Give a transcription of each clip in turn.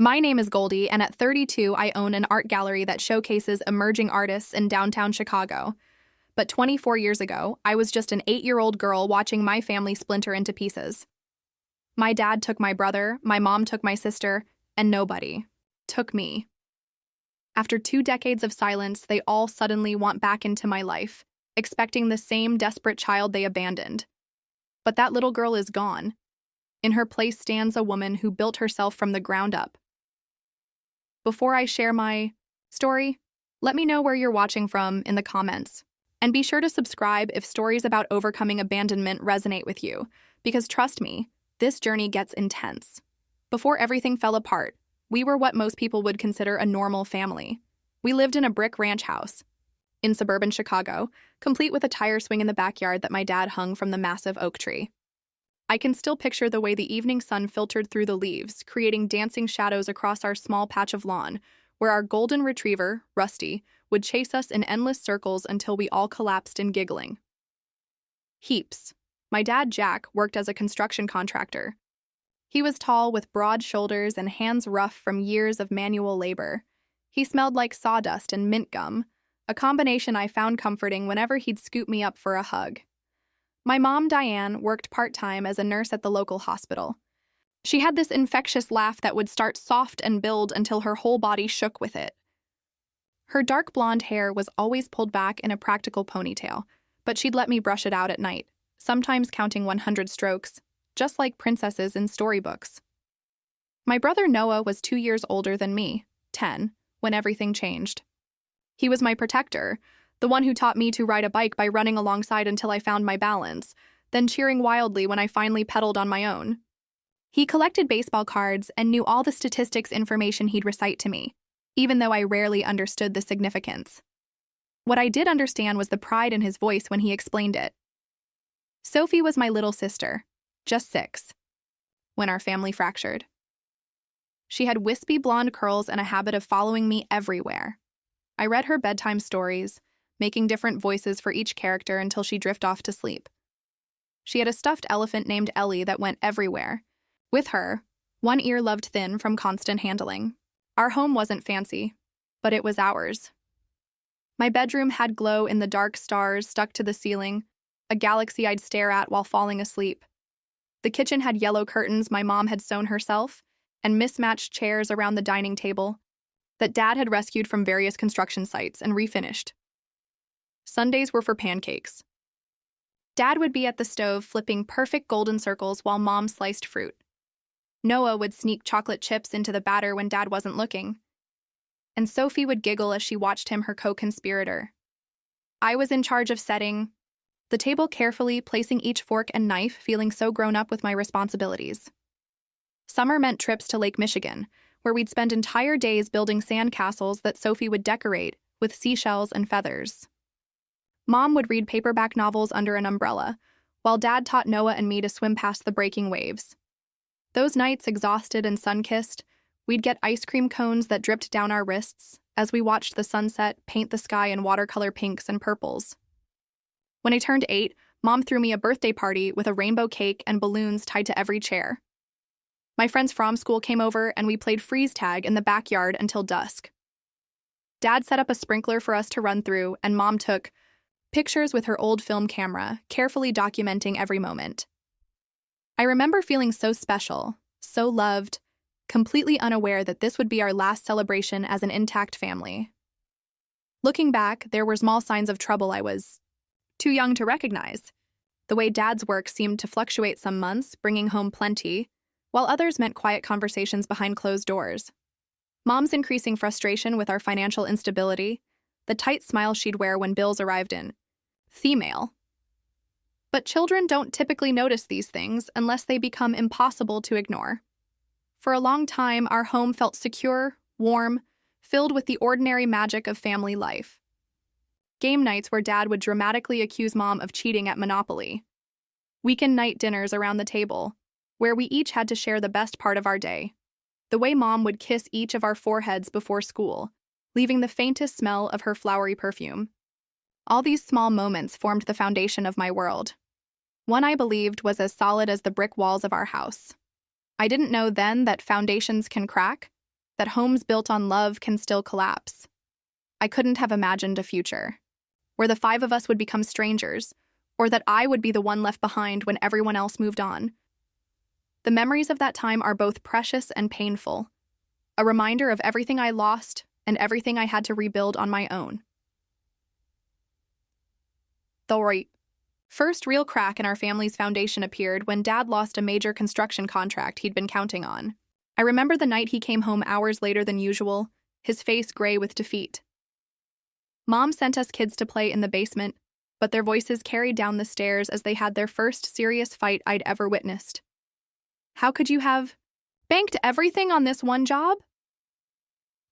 My name is Goldie, and at 32, I own an art gallery that showcases emerging artists in downtown Chicago. But 24 years ago, I was just an 8-year-old girl watching my family splinter into pieces. My dad took my brother, my mom took my sister, and nobody took me. After 2 decades of silence, they all suddenly want back into my life, expecting the same desperate child they abandoned. But that little girl is gone. In her place stands a woman who built herself from the ground up. Before I share my story, let me know where you're watching from in the comments. And be sure to subscribe if stories about overcoming abandonment resonate with you, because trust me, this journey gets intense. Before everything fell apart, we were what most people would consider a normal family. We lived in a brick ranch house in suburban Chicago, complete with a tire swing in the backyard that my dad hung from the massive oak tree. I can still picture the way the evening sun filtered through the leaves, creating dancing shadows across our small patch of lawn, where our golden retriever, Rusty, would chase us in endless circles until we all collapsed in giggling. Heaps. My dad, Jack, worked as a construction contractor. He was tall with broad shoulders and hands rough from years of manual labor. He smelled like sawdust and mint gum, a combination I found comforting whenever he'd scoop me up for a hug. My mom, Diane, worked part-time as a nurse at the local hospital. She had this infectious laugh that would start soft and build until her whole body shook with it. Her dark blonde hair was always pulled back in a practical ponytail, but she'd let me brush it out at night, sometimes counting 100 strokes, just like princesses in storybooks. My brother Noah was 2 years older than me, 10, when everything changed. He was my protector, the one who taught me to ride a bike by running alongside until I found my balance, then cheering wildly when I finally pedaled on my own. He collected baseball cards and knew all the statistics information he'd recite to me, even though I rarely understood the significance. What I did understand was the pride in his voice when he explained it. Sophie was my little sister, just 6, when our family fractured. She had wispy blonde curls and a habit of following me everywhere. I read her bedtime stories, making different voices for each character until she drifted off to sleep. She had a stuffed elephant named Ellie that went everywhere. With her, one ear loved thin from constant handling. Our home wasn't fancy, but it was ours. My bedroom had glow-in-the-dark stars stuck to the ceiling, a galaxy I'd stare at while falling asleep. The kitchen had yellow curtains my mom had sewn herself, and mismatched chairs around the dining table that Dad had rescued from various construction sites and refinished. Sundays were for pancakes. Dad would be at the stove flipping perfect golden circles while Mom sliced fruit. Noah would sneak chocolate chips into the batter when Dad wasn't looking. And Sophie would giggle as she watched him, her co-conspirator. I was in charge of setting the table carefully, placing each fork and knife, feeling so grown up with my responsibilities. Summer meant trips to Lake Michigan, where we'd spend entire days building sand castles that Sophie would decorate with seashells and feathers. Mom would read paperback novels under an umbrella, while Dad taught Noah and me to swim past the breaking waves. Those nights, exhausted and sun-kissed, we'd get ice cream cones that dripped down our wrists as we watched the sunset paint the sky in watercolor pinks and purples. When I turned 8, Mom threw me a birthday party with a rainbow cake and balloons tied to every chair. My friends from school came over and we played freeze tag in the backyard until dusk. Dad set up a sprinkler for us to run through, and Mom took pictures with her old film camera, carefully documenting every moment. I remember feeling so special, so loved, completely unaware that this would be our last celebration as an intact family. Looking back, there were small signs of trouble I was too young to recognize. The way Dad's work seemed to fluctuate some months, bringing home plenty, while others meant quiet conversations behind closed doors. Mom's increasing frustration with our financial instability, the tight smile she'd wear when bills arrived in mail. But children don't typically notice these things unless they become impossible to ignore. For a long time, our home felt secure, warm, filled with the ordinary magic of family life. Game nights where Dad would dramatically accuse Mom of cheating at Monopoly. Weekend night dinners around the table, where we each had to share the best part of our day. The way Mom would kiss each of our foreheads before school, leaving the faintest smell of her flowery perfume. All these small moments formed the foundation of my world. One I believed was as solid as the brick walls of our house. I didn't know then that foundations can crack, that homes built on love can still collapse. I couldn't have imagined a future where the five of us would become strangers, or that I would be the one left behind when everyone else moved on. The memories of that time are both precious and painful, a reminder of everything I lost and everything I had to rebuild on my own. The first real crack in our family's foundation appeared when Dad lost a major construction contract he'd been counting on. I remember the night he came home hours later than usual, his face gray with defeat. Mom sent us kids to play in the basement, but their voices carried down the stairs as they had their first serious fight I'd ever witnessed. How could you have banked everything on this one job?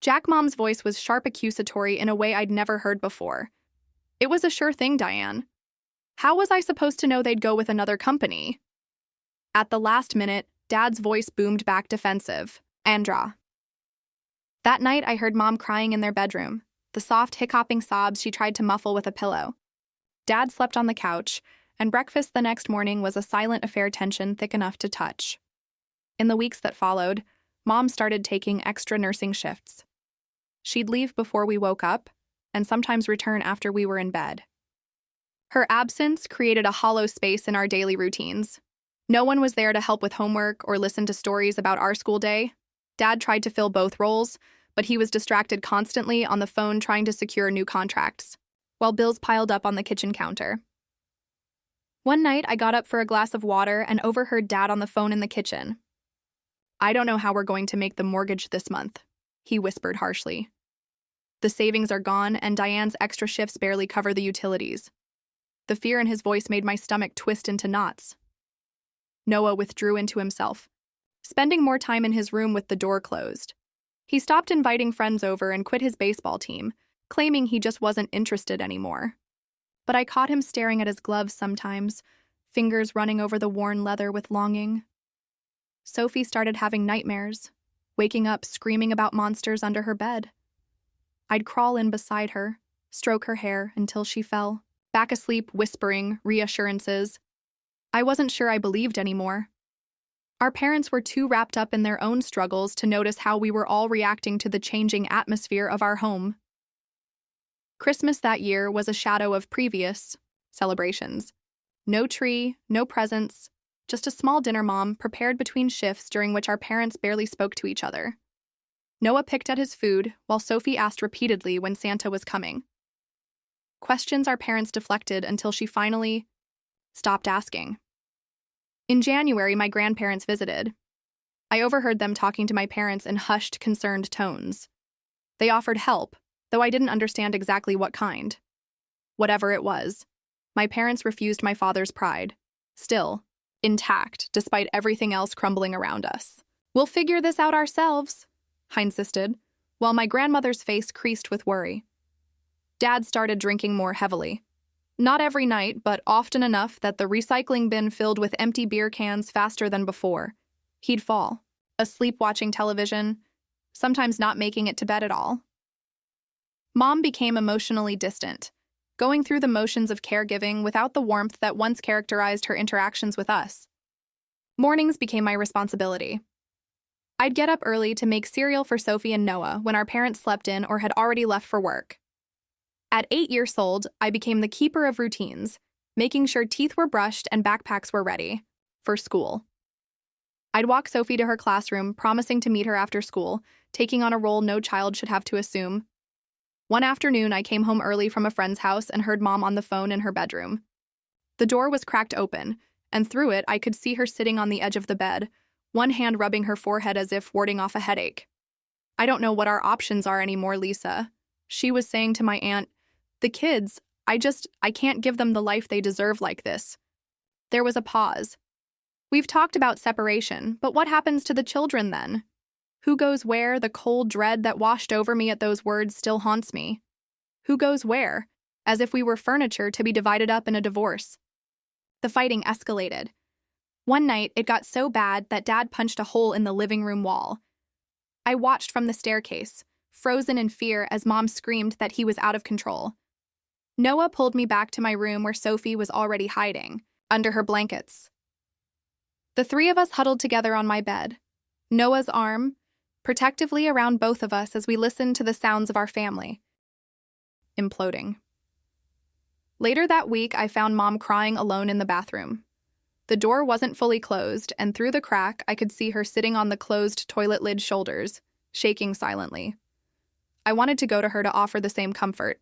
Jack Mom's voice was sharp accusatory in a way I'd never heard before. It was a sure thing, Diane. How was I supposed to know they'd go with another company? At the last minute, Dad's voice boomed back defensive. Andra. That night, I heard Mom crying in their bedroom, the soft, hiccuping sobs she tried to muffle with a pillow. Dad slept on the couch, and breakfast the next morning was a silent affair tension thick enough to touch. In the weeks that followed, Mom started taking extra nursing shifts. She'd leave before we woke up, and sometimes return after we were in bed. Her absence created a hollow space in our daily routines. No one was there to help with homework or listen to stories about our school day. Dad tried to fill both roles, but he was distracted constantly on the phone trying to secure new contracts, while bills piled up on the kitchen counter. One night, I got up for a glass of water and overheard Dad on the phone in the kitchen. "I don't know how we're going to make the mortgage this month," he whispered harshly. "The savings are gone, and Diane's extra shifts barely cover the utilities." The fear in his voice made my stomach twist into knots. Noah withdrew into himself, spending more time in his room with the door closed. He stopped inviting friends over and quit his baseball team, claiming he just wasn't interested anymore. But I caught him staring at his gloves sometimes, fingers running over the worn leather with longing. Sophie started having nightmares, waking up screaming about monsters under her bed. I'd crawl in beside her, stroke her hair until she fell, back asleep whispering reassurances. I wasn't sure I believed anymore. Our parents were too wrapped up in their own struggles to notice how we were all reacting to the changing atmosphere of our home. Christmas that year was a shadow of previous celebrations. No tree, no presents, just a small dinner Mom prepared between shifts during which our parents barely spoke to each other. Noah picked at his food while Sophie asked repeatedly when Santa was coming. Questions our parents deflected until she finally stopped asking. In January, my grandparents visited. I overheard them talking to my parents in hushed, concerned tones. They offered help, though I didn't understand exactly what kind. Whatever it was, my parents refused my father's pride, still intact despite everything else crumbling around us. "We'll figure this out ourselves," I insisted, while my grandmother's face creased with worry. Dad started drinking more heavily. Not every night, but often enough that the recycling bin filled with empty beer cans faster than before. He'd fall, asleep watching television, sometimes not making it to bed at all. Mom became emotionally distant, going through the motions of caregiving without the warmth that once characterized her interactions with us. Mornings became my responsibility. I'd get up early to make cereal for Sophie and Noah when our parents slept in or had already left for work. At 8 years old, I became the keeper of routines, making sure teeth were brushed and backpacks were ready for school. I'd walk Sophie to her classroom, promising to meet her after school, taking on a role no child should have to assume. One afternoon, I came home early from a friend's house and heard Mom on the phone in her bedroom. The door was cracked open, and through it, I could see her sitting on the edge of the bed, one hand rubbing her forehead as if warding off a headache. "I don't know what our options are anymore, Lisa," she was saying to my aunt. "The kids, I can't give them the life they deserve like this." There was a pause. "We've talked about separation, but what happens to the children then? Who goes where? The cold dread that washed over me at those words still haunts me. Who goes where? As if we were furniture to be divided up in a divorce." The fighting escalated. One night, it got so bad that Dad punched a hole in the living room wall. I watched from the staircase, frozen in fear as Mom screamed that he was out of control. Noah pulled me back to my room where Sophie was already hiding, under her blankets. The three of us huddled together on my bed. Noah's arm, protectively around both of us as we listened to the sounds of our family imploding. Later that week, I found Mom crying alone in the bathroom. The door wasn't fully closed, and through the crack, I could see her sitting on the closed toilet lid shoulders, shaking silently. I wanted to go to her to offer the same comfort.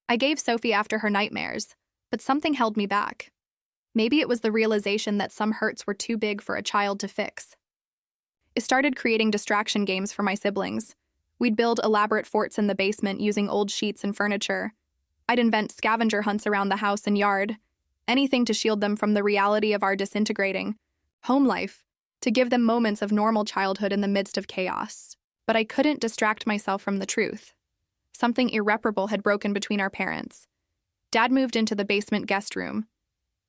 I gave Sophie after her nightmares, but something held me back. Maybe it was the realization that some hurts were too big for a child to fix. I started creating distraction games for my siblings. We'd build elaborate forts in the basement using old sheets and furniture. I'd invent scavenger hunts around the house and yard, anything to shield them from the reality of our disintegrating home life, to give them moments of normal childhood in the midst of chaos. But I couldn't distract myself from the truth. Something irreparable had broken between our parents. Dad moved into the basement guest room.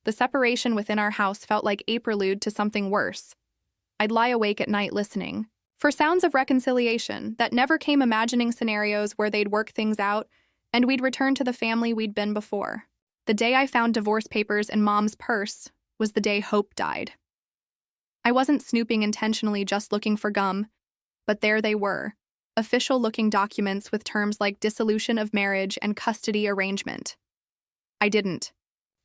The separation within our house felt like a prelude to something worse. I'd lie awake at night listening for sounds of reconciliation that never came, imagining scenarios where they'd work things out and we'd return to the family we'd been before. The day I found divorce papers in Mom's purse was the day hope died. I wasn't snooping intentionally, just looking for gum, but there they were, official-looking documents with terms like dissolution of marriage and custody arrangement. I didn't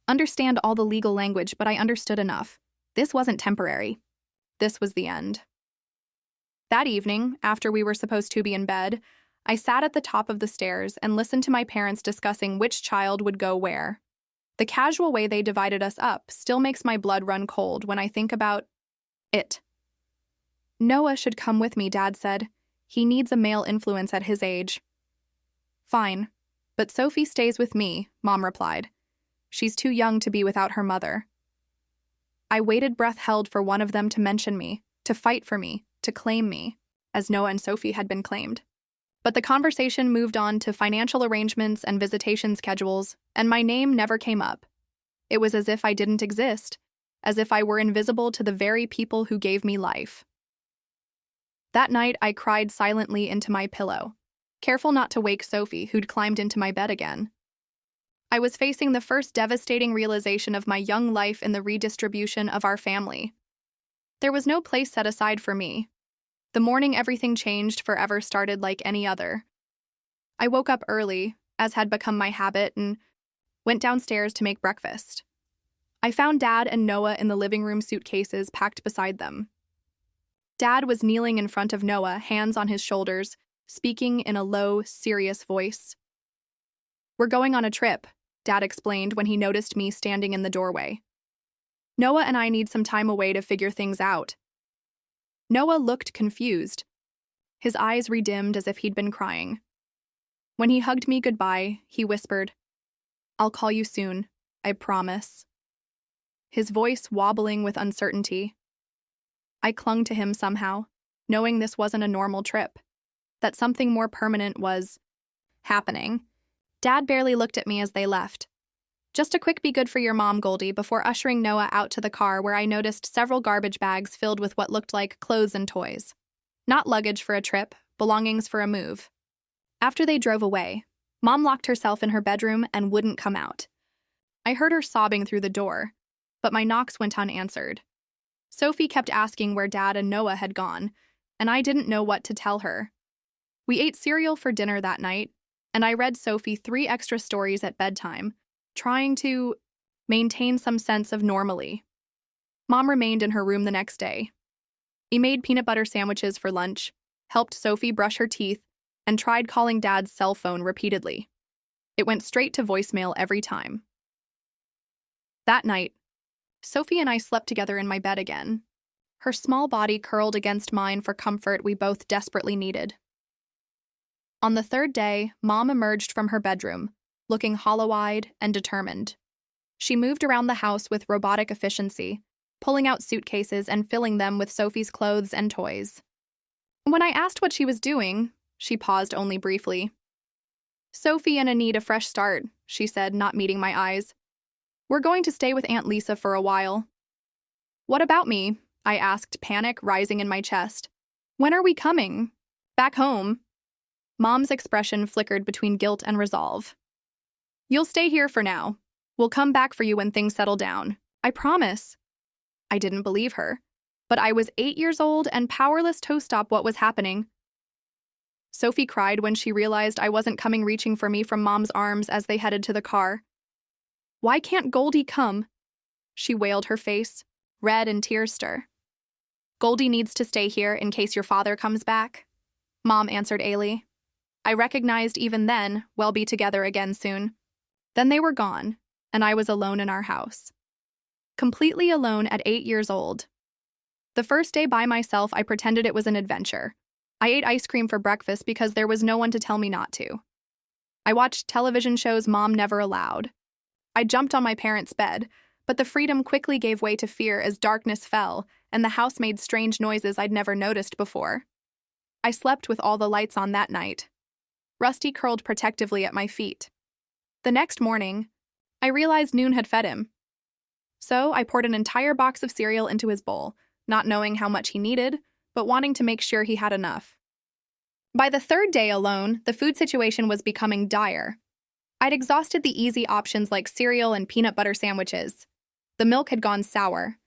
understand all the legal language, but I understood enough. This wasn't temporary. This was the end. That evening, after we were supposed to be in bed, I sat at the top of the stairs and listened to my parents discussing which child would go where. The casual way they divided us up still makes my blood run cold when I think about it. Noah should come with me, Dad said. He needs a male influence at his age. Fine, but Sophie stays with me, Mom replied. She's too young to be without her mother. I waited, breath held, for one of them to mention me, to fight for me, to claim me, as Noah and Sophie had been claimed. But the conversation moved on to financial arrangements and visitation schedules, and my name never came up. It was as if I didn't exist, as if I were invisible to the very people who gave me life. That night, I cried silently into my pillow, careful not to wake Sophie, who'd climbed into my bed again. I was facing the first devastating realization of my young life in the redistribution of our family. There was no place set aside for me. The morning everything changed forever started like any other. I woke up early, as had become my habit, and went downstairs to make breakfast. I found Dad and Noah in the living room, suitcases packed beside them. Dad was kneeling in front of Noah, hands on his shoulders, speaking in a low, serious voice. "We're going on a trip," Dad explained when he noticed me standing in the doorway. "Noah and I need some time away to figure things out." Noah looked confused. His eyes redimmed as if he'd been crying. When he hugged me goodbye, he whispered, "I'll call you soon, I promise." His voice wobbling with uncertainty. I clung to him somehow, knowing this wasn't a normal trip, that something more permanent was happening. Dad barely looked at me as they left. "Just a quick be good for your mom, Goldie," before ushering Noah out to the car, where I noticed several garbage bags filled with what looked like clothes and toys. Not luggage for a trip, belongings for a move. After they drove away, Mom locked herself in her bedroom and wouldn't come out. I heard her sobbing through the door, but my knocks went unanswered. Sophie kept asking where Dad and Noah had gone, and I didn't know what to tell her. We ate cereal for dinner that night, and I read Sophie 3 extra stories at bedtime, trying to maintain some sense of normalcy. Mom remained in her room the next day. He made peanut butter sandwiches for lunch, helped Sophie brush her teeth, and tried calling Dad's cell phone repeatedly. It went straight to voicemail every time. That night, Sophie and I slept together in my bed again, her small body curled against mine for comfort we both desperately needed. On the 3rd day, Mom emerged from her bedroom, looking hollow-eyed and determined. She moved around the house with robotic efficiency, pulling out suitcases and filling them with Sophie's clothes and toys. When I asked what she was doing, she paused only briefly. "Sophie and I need a fresh start," she said, not meeting my eyes. "We're going to stay with Aunt Lisa for a while." "What about me?" I asked, panic rising in my chest. "When are we coming? Back home?" Mom's expression flickered between guilt and resolve. "You'll stay here for now. We'll come back for you when things settle down. I promise." I didn't believe her. But I was 8 years old and powerless to stop what was happening. Sophie cried when she realized I wasn't coming, reaching for me from Mom's arms as they headed to the car. "Why can't Goldie come?" she wailed, her face red and tears stir. "Goldie needs to stay here in case your father comes back," Mom answered Ailey. I recognized even then we'll be together again soon. Then they were gone, and I was alone in our house. Completely alone at 8 years old. The first day by myself, I pretended it was an adventure. I ate ice cream for breakfast because there was no one to tell me not to. I watched television shows Mom never allowed. I jumped on my parents' bed, but the freedom quickly gave way to fear as darkness fell and the house made strange noises I'd never noticed before. I slept with all the lights on that night. Rusty curled protectively at my feet. The next morning, I realized Noon had fed him. So I poured an entire box of cereal into his bowl, not knowing how much he needed, but wanting to make sure he had enough. By the third day alone, the food situation was becoming dire. I'd exhausted the easy options like cereal and peanut butter sandwiches. The milk had gone sour.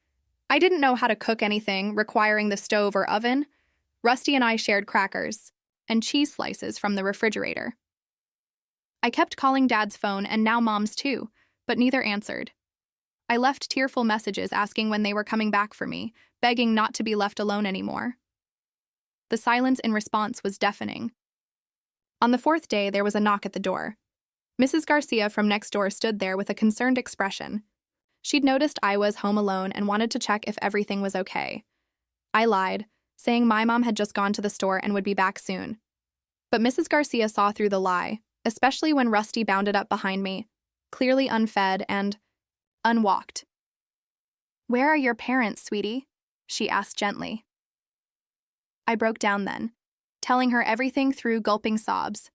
I didn't know how to cook anything requiring the stove or oven. Rusty and I shared crackers and cheese slices from the refrigerator. I kept calling Dad's phone and now Mom's too, but neither answered. I left tearful messages asking when they were coming back for me, begging not to be left alone anymore. The silence in response was deafening. On the fourth day, there was a knock at the door. Mrs. Garcia from next door stood there with a concerned expression. She'd noticed I was home alone and wanted to check if everything was okay. I lied, saying my mom had just gone to the store and would be back soon. But Mrs. Garcia saw through the lie, especially when Rusty bounded up behind me, clearly unfed and unwalked. "Where are your parents, sweetie?" she asked gently. I broke down then, telling her everything through gulping sobs.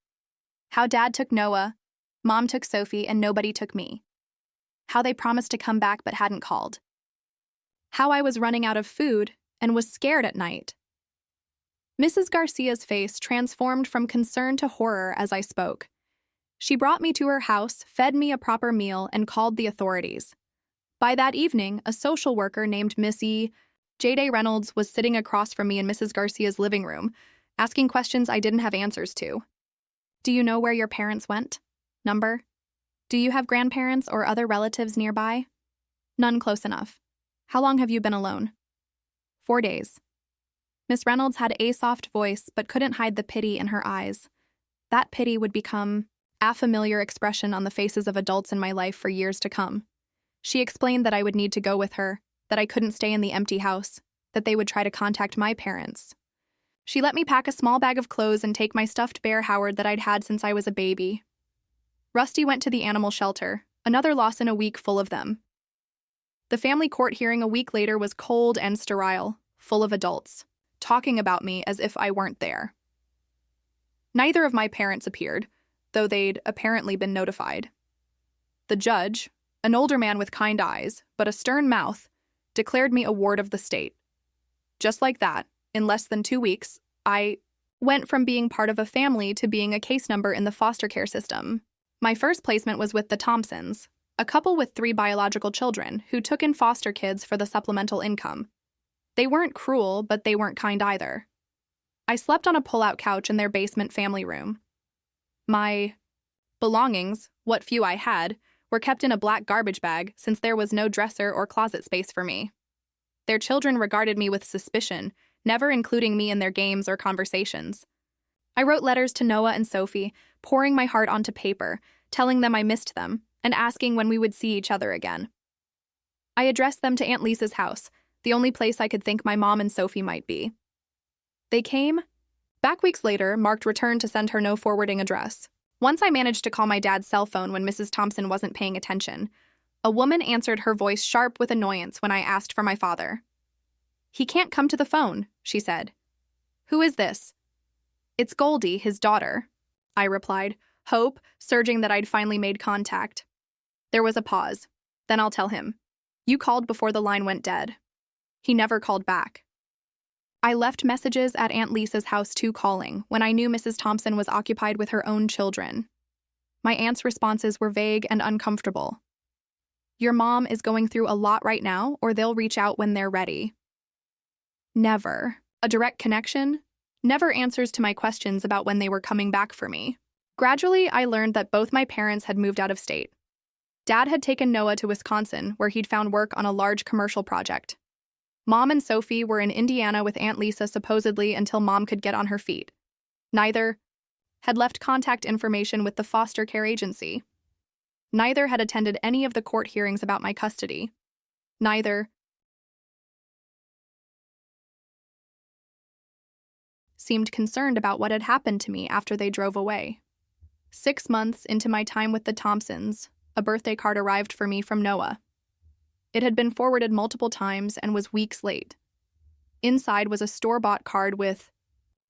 How Dad took Noah, Mom took Sophie, and nobody took me. How they promised to come back but hadn't called. How I was running out of food and was scared at night. Mrs. Garcia's face transformed from concern to horror as I spoke. She brought me to her house, fed me a proper meal, and called the authorities. By that evening, a social worker named Missy J.D. Reynolds was sitting across from me in Mrs. Garcia's living room, asking questions I didn't have answers to. "Do you know where your parents went? Number? Do you have grandparents or other relatives nearby? None close enough. How long have you been alone?" 4 days. Miss Reynolds had a soft voice but couldn't hide the pity in her eyes. That pity would become a familiar expression on the faces of adults in my life for years to come. She explained that I would need to go with her, that I couldn't stay in the empty house, that they would try to contact my parents. She let me pack a small bag of clothes and take my stuffed bear Howard that I'd had since I was a baby. Rusty went to the animal shelter, another loss in a week full of them. The family court hearing a week later was cold and sterile, full of adults, talking about me as if I weren't there. Neither of my parents appeared, though they'd apparently been notified. The judge, an older man with kind eyes, but a stern mouth, declared me a ward of the state. Just like that, in less than 2 weeks, I went from being part of a family to being a case number in the foster care system. My first placement was with the Thompsons, a couple with 3 biological children who took in foster kids for the supplemental income. They weren't cruel, but they weren't kind either. I slept on a pull-out couch in their basement family room. My belongings, what few I had, were kept in a black garbage bag since there was no dresser or closet space for me. Their children regarded me with suspicion, never including me in their games or conversations. I wrote letters to Noah and Sophie, pouring my heart onto paper, telling them I missed them, and asking when we would see each other again. I addressed them to Aunt Lisa's house, the only place I could think my mom and Sophie might be. They came back weeks later, marked return to send her no forwarding address. Once I managed to call my dad's cell phone when Mrs. Thompson wasn't paying attention. A woman answered, her voice sharp with annoyance when I asked for my father. "He can't come to the phone," she said. "Who is this?" "It's Goldie, his daughter," I replied, hope surging that I'd finally made contact. There was a pause. "Then I'll tell him. You called before the line went dead." He never called back. I left messages at Aunt Lisa's house too, calling when I knew Mrs. Thompson was occupied with her own children. My aunt's responses were vague and uncomfortable. "Your mom is going through a lot right now, or they'll reach out when they're ready." Never. A direct connection? Never answers to my questions about when they were coming back for me. Gradually, I learned that both my parents had moved out of state. Dad had taken Noah to Wisconsin, where he'd found work on a large commercial project. Mom and Sophie were in Indiana with Aunt Lisa supposedly until Mom could get on her feet. Neither had left contact information with the foster care agency. Neither had attended any of the court hearings about my custody. Neither seemed concerned about what had happened to me after they drove away. 6 months into my time with the Thompsons, a birthday card arrived for me from Noah. It had been forwarded multiple times and was weeks late. Inside was a store-bought card with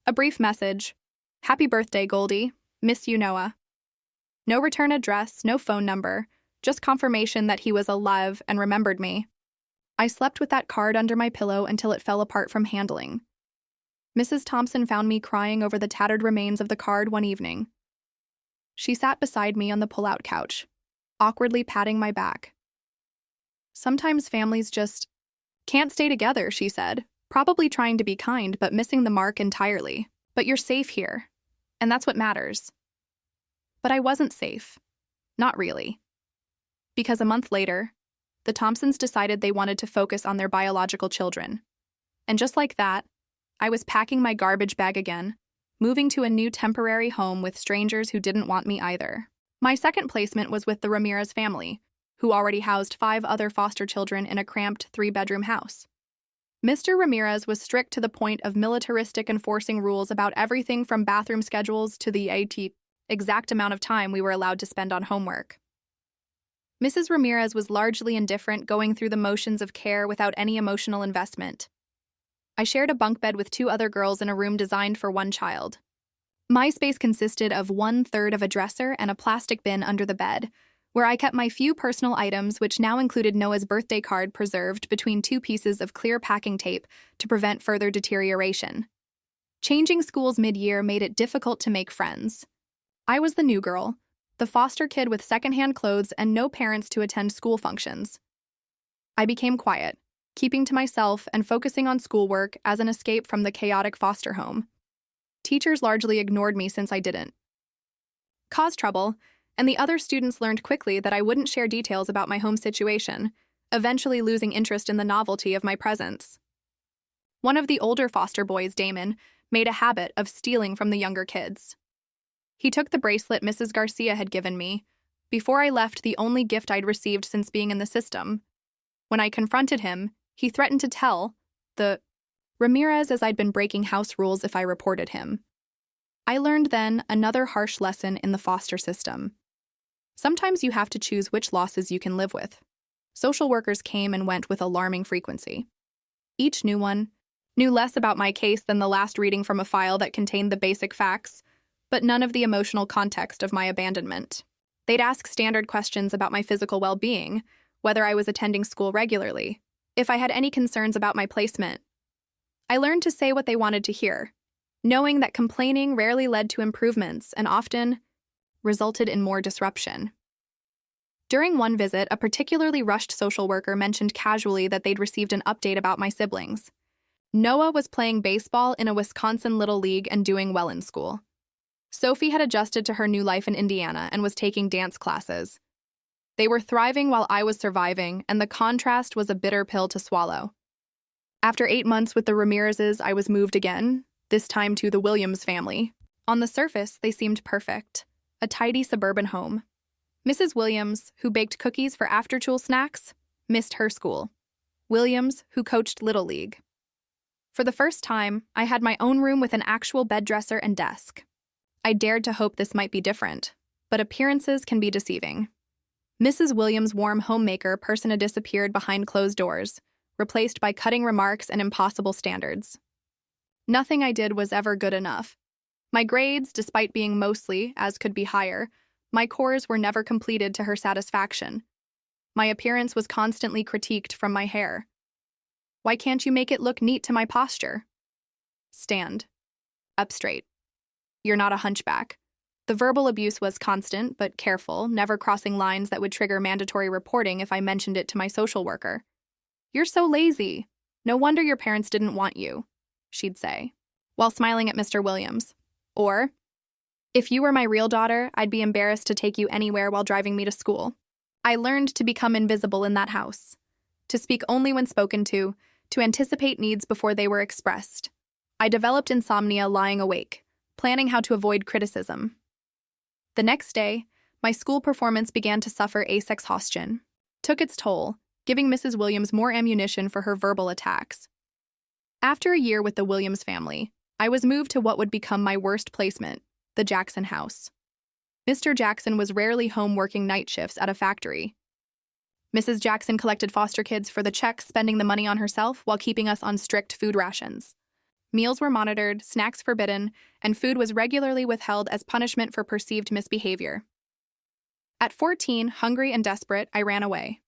a brief message: "Happy birthday, Goldie. Miss you, Noah." No return address, no phone number, just confirmation that he was alive and remembered me. I slept with that card under my pillow until it fell apart from handling. Mrs. Thompson found me crying over the tattered remains of the card one evening. She sat beside me on the pull-out couch, awkwardly patting my back. "Sometimes families just can't stay together," she said, probably trying to be kind but missing the mark entirely. "But you're safe here, and that's what matters." But I wasn't safe. Not really. Because a month later, the Thompsons decided they wanted to focus on their biological children. And just like that, I was packing my garbage bag again, moving to a new temporary home with strangers who didn't want me either. My second placement was with the Ramirez family, who already housed 5 other foster children in a cramped 3-bedroom house. Mr. Ramirez was strict to the point of militaristic, enforcing rules about everything from bathroom schedules to the exact amount of time we were allowed to spend on homework. Mrs. Ramirez was largely indifferent, going through the motions of care without any emotional investment. I shared a bunk bed with 2 other girls in a room designed for 1 child. My space consisted of 1/3 of a dresser and a plastic bin under the bed, where I kept my few personal items, which now included Noah's birthday card preserved between 2 pieces of clear packing tape to prevent further deterioration. Changing schools mid-year made it difficult to make friends. I was the new girl, the foster kid with secondhand clothes and no parents to attend school functions. I became quiet, keeping to myself and focusing on schoolwork as an escape from the chaotic foster home. Teachers largely ignored me since I didn't cause trouble, and the other students learned quickly that I wouldn't share details about my home situation, eventually losing interest in the novelty of my presence. One of the older foster boys, Damon, made a habit of stealing from the younger kids. He took the bracelet Mrs. Garcia had given me, before I left, the only gift I'd received since being in the system. When I confronted him, he threatened to tell the Ramirez as I'd been breaking house rules if I reported him. I learned then another harsh lesson in the foster system. Sometimes you have to choose which losses you can live with. Social workers came and went with alarming frequency. Each new one knew less about my case than the last reading from a file that contained the basic facts, but none of the emotional context of my abandonment. They'd ask standard questions about my physical well-being, whether I was attending school regularly, if I had any concerns about my placement. I learned to say what they wanted to hear, knowing that complaining rarely led to improvements and often resulted in more disruption. During one visit, a particularly rushed social worker mentioned casually that they'd received an update about my siblings. Noah was playing baseball in a Wisconsin Little League and doing well in school. Sophie had adjusted to her new life in Indiana and was taking dance classes. They were thriving while I was surviving, and the contrast was a bitter pill to swallow. After 8 months with the Ramirezes, I was moved again, this time to the Williams family. On the surface, they seemed perfect. A tidy suburban home. Mrs. Williams, who baked cookies for after-school snacks, missed her school. Williams, who coached Little League. For the first time, I had my own room with an actual bed dresser and desk. I dared to hope this might be different, but appearances can be deceiving. Mrs. Williams' warm homemaker persona disappeared behind closed doors, replaced by cutting remarks and impossible standards. Nothing I did was ever good enough. My grades, despite being mostly, as could be higher, my cores were never completed to her satisfaction. My appearance was constantly critiqued, from my hair. Why can't you make it look neat to my posture? Stand up straight. You're not a hunchback. The verbal abuse was constant, but careful, never crossing lines that would trigger mandatory reporting if I mentioned it to my social worker. You're so lazy. "No wonder your parents didn't want you," she'd say, while smiling at Mr. Williams. Or, "If you were my real daughter, I'd be embarrassed to take you anywhere while driving me to school." I learned to become invisible in that house, to speak only when spoken to anticipate needs before they were expressed. I developed insomnia lying awake, planning how to avoid criticism. The next day, my school performance began to suffer exhaustion, took its toll, giving Mrs. Williams more ammunition for her verbal attacks. After a year with the Williams family, I was moved to what would become my worst placement, the Jackson house. Mr. Jackson was rarely home working night shifts at a factory. Mrs. Jackson collected foster kids for the check, spending the money on herself while keeping us on strict food rations. Meals were monitored, snacks forbidden, and food was regularly withheld as punishment for perceived misbehavior. At 14, hungry and desperate, I ran away.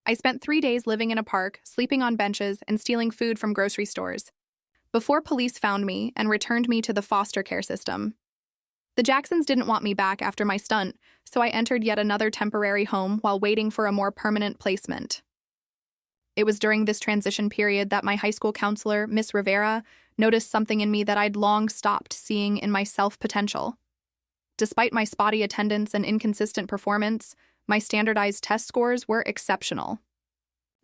I spent 3 days living in a park, sleeping on benches, and stealing food from grocery stores, before police found me and returned me to the foster care system. The Jacksons didn't want me back after my stunt, so I entered yet another temporary home while waiting for a more permanent placement. It was during this transition period that my high school counselor, Miss Rivera, noticed something in me that I'd long stopped seeing in my self-potential. Despite my spotty attendance and inconsistent performance, my standardized test scores were exceptional.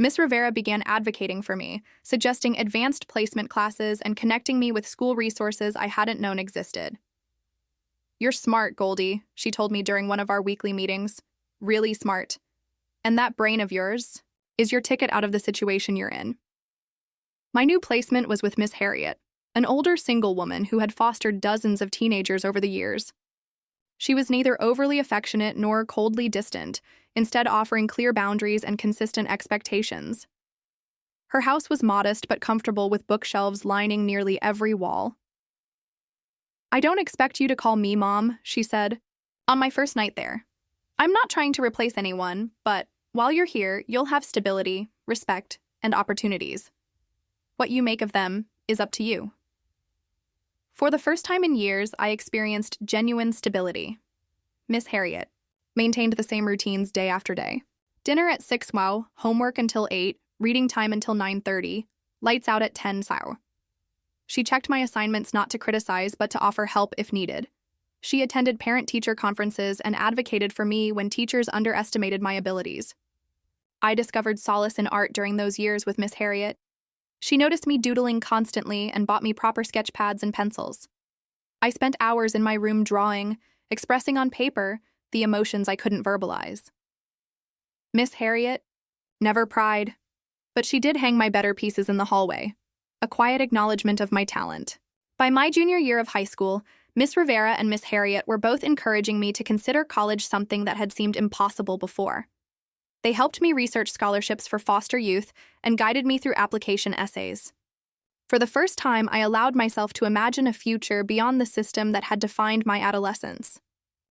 Miss Rivera began advocating for me, suggesting advanced placement classes and connecting me with school resources I hadn't known existed. "You're smart, Goldie," she told me during one of our weekly meetings. "Really smart. And that brain of yours is your ticket out of the situation you're in." My new placement was with Miss Harriet, an older single woman who had fostered dozens of teenagers over the years. She was neither overly affectionate nor coldly distant, instead offering clear boundaries and consistent expectations. Her house was modest but comfortable, with bookshelves lining nearly every wall. "I don't expect you to call me Mom," she said, on my first night there. "I'm not trying to replace anyone, but while you're here, you'll have stability, respect, and opportunities. What you make of them is up to you." For the first time in years, I experienced genuine stability. Miss Harriet maintained the same routines day after day. Dinner at 6 wow, homework until 8, reading time until 9:30, lights out at 10 sao. She checked my assignments not to criticize, but to offer help if needed. She attended parent-teacher conferences and advocated for me when teachers underestimated my abilities. I discovered solace in art during those years with Miss Harriet. She noticed me doodling constantly and bought me proper sketch pads and pencils. I spent hours in my room drawing, expressing on paper the emotions I couldn't verbalize. Miss Harriet never pried, but she did hang my better pieces in the hallway, a quiet acknowledgement of my talent. By my junior year of high school, Miss Rivera and Miss Harriet were both encouraging me to consider college, something that had seemed impossible before. They helped me research scholarships for foster youth and guided me through application essays. For the first time, I allowed myself to imagine a future beyond the system that had defined my adolescence.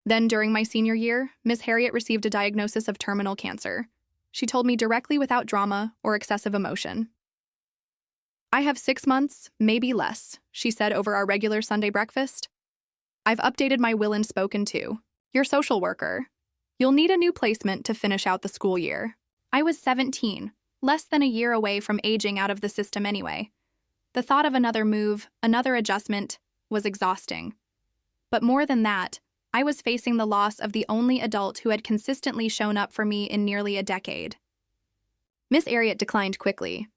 Then, during my senior year, Miss Harriet received a diagnosis of terminal cancer. She told me directly, without drama or excessive emotion. "I have 6 months, maybe less," she said over our regular Sunday breakfast. "I've updated my will and spoken to your social worker. You'll need a new placement to finish out the school year." I was 17, less than a year away from aging out of the system anyway. The thought of another move, another adjustment, was exhausting. But more than that, I was facing the loss of the only adult who had consistently shown up for me in nearly a decade. Miss Harriet declined quickly.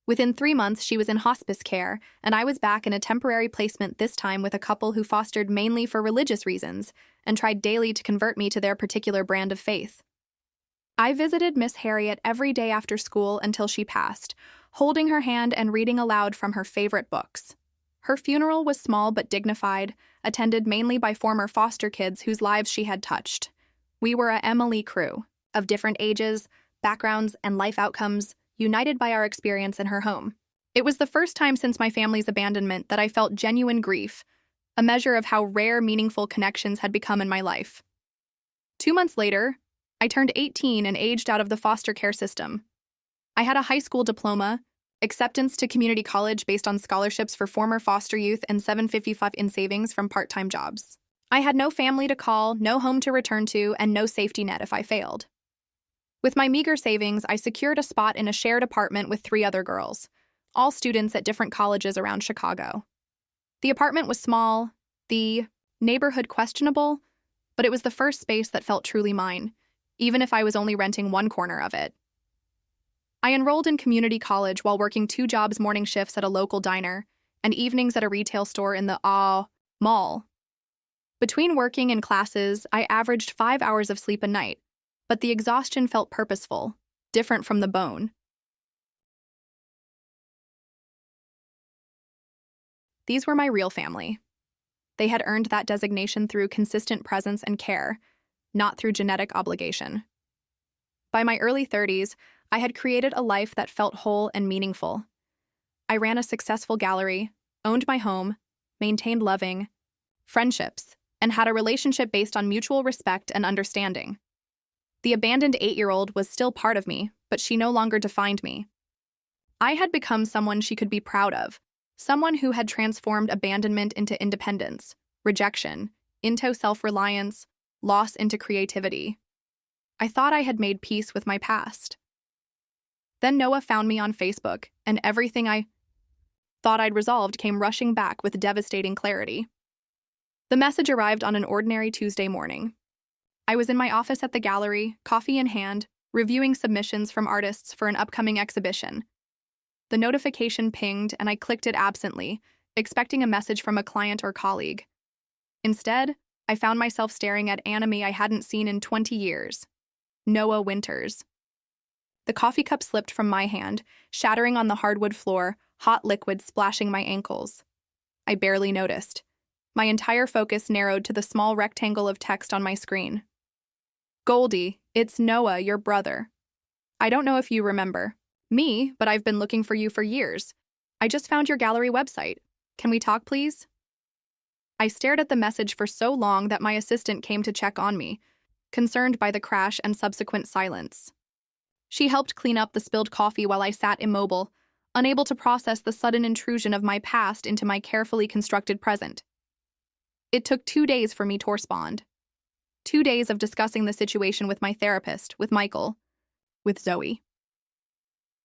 Within 3 months, she was in hospice care, and I was back in a temporary placement, this time with a couple who fostered mainly for religious reasons and tried daily to convert me to their particular brand of faith. I visited Miss Harriet every day after school until she passed, holding her hand and reading aloud from her favorite books. Her funeral was small but dignified, attended mainly by former foster kids whose lives she had touched. We were a Emily crew, of different ages, backgrounds, and life outcomes, united by our experience in her home. It was the first time since my family's abandonment that I felt genuine grief, a measure of how rare meaningful connections had become in my life. 2 months later, I turned 18 and aged out of the foster care system. I had a high school diploma, acceptance to community college based on scholarships for former foster youth, and $755 in savings from part-time jobs. I had no family to call, no home to return to, and no safety net if I failed. With my meager savings, I secured a spot in a shared apartment with 3 other girls, all students at different colleges around Chicago. The apartment was small, the neighborhood questionable, but it was the first space that felt truly mine, even if I was only renting one corner of it. I enrolled in community college while working 2 jobs, morning shifts at a local diner and evenings at a retail store in the mall. Between working and classes, I averaged 5 hours of sleep a night, but the exhaustion felt purposeful, different from the bone. These were my real family. They had earned that designation through consistent presence and care, not through genetic obligation. By my early 30s, I had created a life that felt whole and meaningful. I ran a successful gallery, owned my home, maintained loving friendships, and had a relationship based on mutual respect and understanding. The abandoned 8-year-old was still part of me, but she no longer defined me. I had become someone she could be proud of, someone who had transformed abandonment into independence, rejection into self-reliance, loss into creativity. I thought I had made peace with my past. Then Noah found me on Facebook, and everything I thought I'd resolved came rushing back with devastating clarity. The message arrived on an ordinary Tuesday morning. I was in my office at the gallery, coffee in hand, reviewing submissions from artists for an upcoming exhibition. The notification pinged, and I clicked it absently, expecting a message from a client or colleague. Instead, I found myself staring at anime I hadn't seen in 20 years. Noah Winters. The coffee cup slipped from my hand, shattering on the hardwood floor, hot liquid splashing my ankles. I barely noticed. My entire focus narrowed to the small rectangle of text on my screen. Goldie, it's Noah, your brother. I don't know if you remember me, but I've been looking for you for years. I just found your gallery website. Can we talk, please? I stared at the message for so long that my assistant came to check on me, concerned by the crash and subsequent silence. She helped clean up the spilled coffee while I sat immobile, unable to process the sudden intrusion of my past into my carefully constructed present. It took 2 days for me to respond. 2 days of discussing the situation with my therapist, with Michael, with Zoe.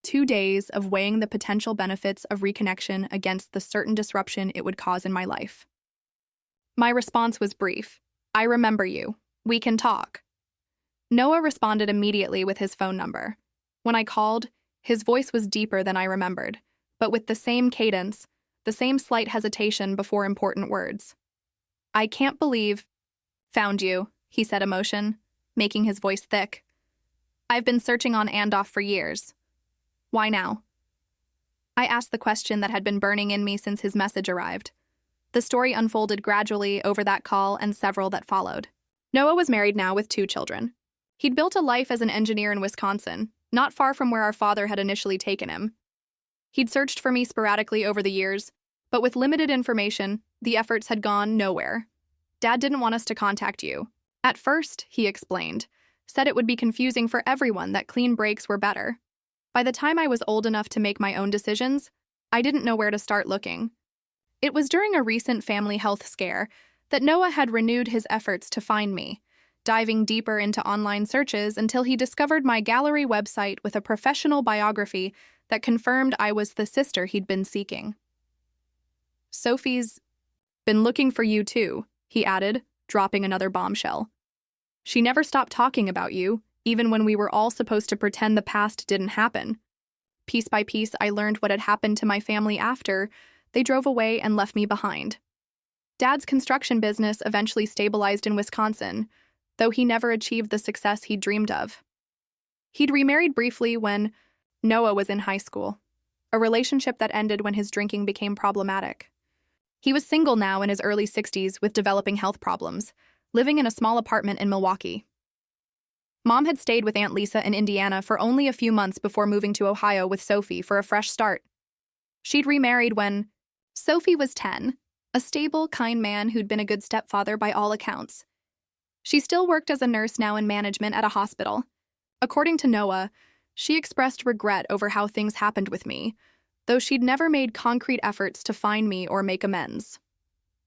2 days of weighing the potential benefits of reconnection against the certain disruption it would cause in my life. My response was brief. I remember you. We can talk. Noah responded immediately with his phone number. When I called, his voice was deeper than I remembered, but with the same cadence, the same slight hesitation before important words. I can't believe. Found you, he said, emotion, making his voice thick. I've been searching on and off for years. Why now? I asked the question that had been burning in me since his message arrived. The story unfolded gradually over that call and several that followed. Noah was married now with 2 children. He'd built a life as an engineer in Wisconsin, not far from where our father had initially taken him. He'd searched for me sporadically over the years, but with limited information, the efforts had gone nowhere. Dad didn't want us to contact you. At first, he explained, said it would be confusing for everyone that clean breaks were better. By the time I was old enough to make my own decisions, I didn't know where to start looking. It was during a recent family health scare that Noah had renewed his efforts to find me, diving deeper into online searches until he discovered my gallery website with a professional biography that confirmed I was the sister he'd been seeking. Sophie's been looking for you too, he added, dropping another bombshell. She never stopped talking about you, even when we were all supposed to pretend the past didn't happen. Piece by piece, I learned what had happened to my family after they drove away and left me behind. Dad's construction business eventually stabilized in Wisconsin, though he never achieved the success he'd dreamed of. He'd remarried briefly when Noah was in high school, a relationship that ended when his drinking became problematic. He was single now in his early 60s with developing health problems, living in a small apartment in Milwaukee. Mom had stayed with Aunt Lisa in Indiana for only a few months before moving to Ohio with Sophie for a fresh start. She'd remarried when Sophie was 10, a stable, kind man who'd been a good stepfather by all accounts. She still worked as a nurse now in management at a hospital. According to Noah, she expressed regret over how things happened with me, though she'd never made concrete efforts to find me or make amends.